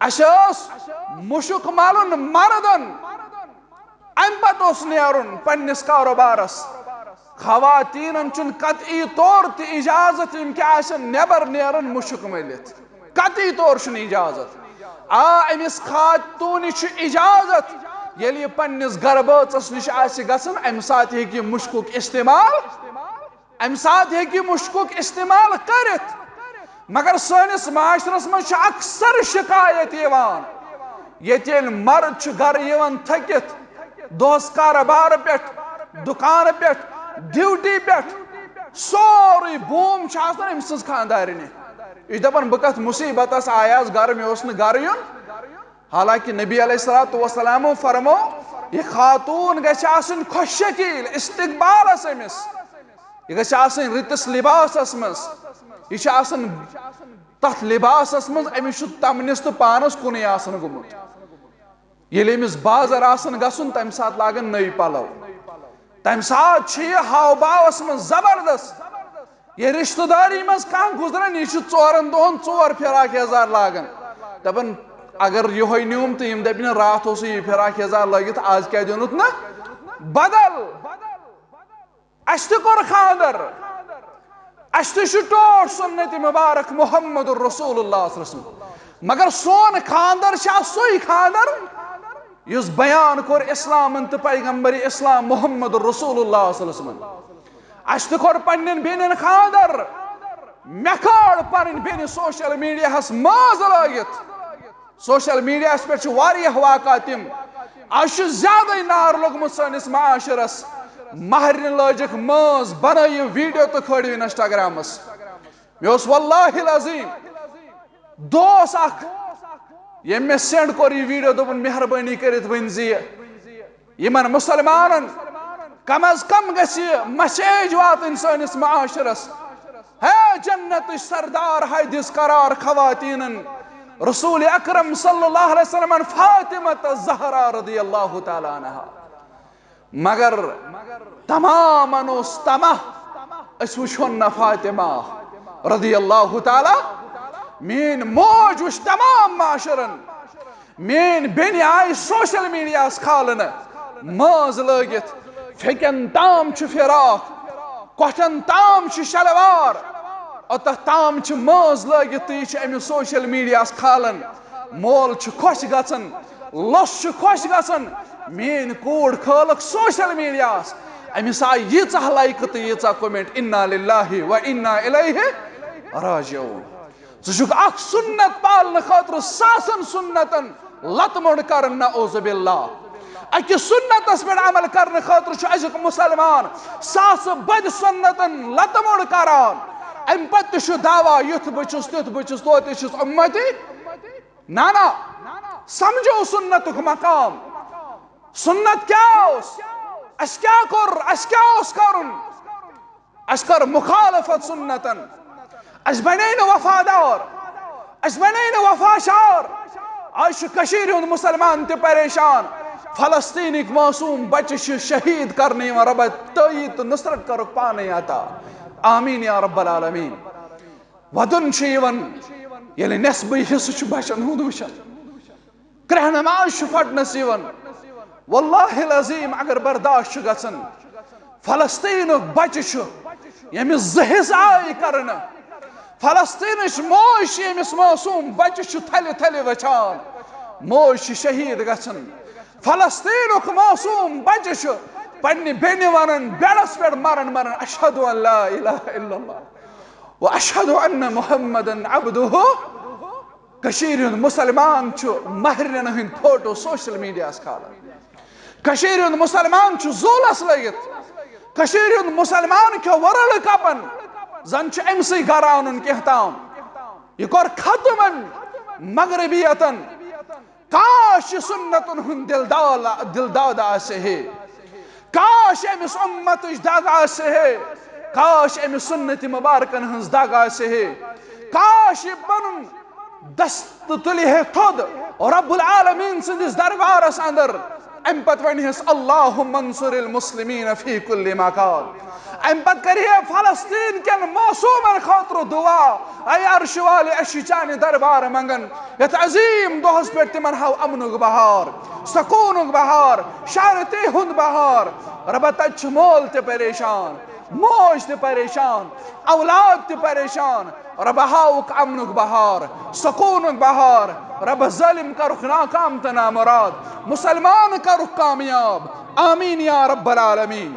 اشوس مشک مالن مردن ام پتوس نیرن پنس کاروبارس خواتین چن قطعی طور تی اجازت ام کیا نبر نیرن مشک ملت قطعی طور چن اجازت امس خاتون اجازت یل پنس گرباچس نش گھن ام سات ہی مشکک استعمال ام سات ہی مشکک استعمال کرت مگر سنس معاشرس من اکثر شکایت یل مرد گھر تھکت دہس کاروبار پہ دکان پہ ڈیوٹی پہ سوری بوم ام سن خاندارنہ یہ دپان بہ کت مصیبت آیاس گھر مے گھر یون حالانکہ نبی علیہ الصلوۃ والسلام فرمو یہ خاتون گژھِ آسٕنۍ خوش شکیل استقبالس امس یہ گژھِ آسٕنۍ رٔتِس لباسس مز یہ آسان تتھ لباسس مز امس تمنس تو پانس کُنُے آسان گوٚمُت ییٚلہِ امس بازر آسان گژھُن تمہِ ساتہٕ لاگان نٔے پلو تمہِ ساتہٕ چھِ یہِ ہاو باوس منٛز زبردست یہ رشتہ داری مز کانٛہہ گُزران یہ چھُ ژورن دۄہن ژور فراق یزار لاگان دپان اگر یہ نیوم تو یم دپن رات اوس یہ فراق یزار لگت آز کیا دینت نا بدل اس تہ کور خاندر اس تہ ٹوٹ سنت مبارک محمد الرسول اللہ صلی اللہ علیہ وسلم مگر سون خاندر سوئی خاندر اس بیان کور اسلام تو پیغمبر اسلام محمد الرسول اللہ صلی اللہ علیہ وسلم اس تہ کور پنن بینن خاندر مے کھال پنن بین سوشل میڈیا ہس ماز لگت سوشل میڈیا پہ واریاہ واقعات تم آج زیادہ نار لوگمت سنس معاشرس مہرن لجک ماز بنائی ویڈیو تو کھڑی انسٹاگرامس مے واللہ العظیم دوست اخ یم میں سینڈ کور یہ ویڈیو دپن مہربانی کرت ون زی یمن مسلمانن کم از کم گژھِ مسیج واتن سنس معاشرس ہے جنت سردار حیدث قرار خواتینن رسول اکرم صلی اللہ علیہ وسلم فاطمہ الزہرا رضی اللہ تعالی عنہا مگر تمام اس تمہ اس وچھن فاطمہ رضی اللہ تعالی مین موج وچھ تمام معاشرن مین بین آئی سوشل میڈیا کھالن ماز لگت پھکن تام چھ فراق کٹھن تام چھ شلوار اوتہ تام چھ ماز لگت تو امس سوشل میڈیا کھالن مول چھ خوش گژھان لس چھ خوش گژھان مین کوڑ کھالک سوشل میڈیا امس آئی ییژہ لائک تو ییژہ کومنٹ انا للہ و انا الیہ راجعون ژٕ اخ سنت پالن خاطر ساسن سنتن لت موڑ کرن نعوذ باللہ اکہ سنتس پہ عمل کرنے خاطر ازیک مسلمان ساس بد سنتن لت موڑ کران ام پتہ دعویٰ یُتھ بچس تیُتھ بچس توتہ چھس امتی نا سمجھو سنتک مقام سنت کیا اس کیا کر اس کیا کرن اس کر مخالفت سنتن اس بنین وفادار اس بنین وفاشار آج کشیر ہند مسلمان تے پریشان فلسطینک معصوم بچہ شہید کرنے رب تائید تو نصرت کرک پانے عطا آمین یا رب العالمین ودن یل نسبی حصہ بچن ہند وچن کرہنماز پھٹنس واللہ العظیم اگر برداشت گژھن فلسطین بچہ یمس زہز آئی کرنا فلسطینش موج یمس معصوم بچہ تھل تھل وچان موج شہید گژھن فلسطینک معصوم بچہ پنہ بینہ ونن بیڑس پہ مرن اشہد ان لا الہ الا اللہ و اشہد ان محمدن عبدہ کشیر ہند مسلمان مہرین ہند فوٹو سوشل میڈیا کھالان کشیر ہند مسلمان زولس لگت کشیر ہند مسلمان کھو ورلڈ کپن زن امسی گھر آنن کی تام یہ کور ختم مغربیتن کاش سنتن ہند دلداد آسے ہے کاش امس امت دگ آسے ہے کاش امس سنت مبارکن ہنز دگ آسے ہے کاش یہ پن دست تلی ہے تھود رب العالمین سندس دربارس اندر ام پت ونہس اللہم انصر المسلمین فی کل مکان، ام پت کریے فلسطین کن معصومن خاطر دعا، اے عرش والے اچھی چانہ دربار منگن یت عظیم دہس پہ تمن ہاو امنک بہار، سکونک بہار، شانتی ہند بہار۔ ربا تج مول تے پریشان، موج تے پریشان، اولاد تے پریشان، رب ہاوک امنک بہار، سکونک بہار، رب ظالم کرک ناکام تنا مراد، مسلمان کرک کامیاب، آمین یا رب العالمین۔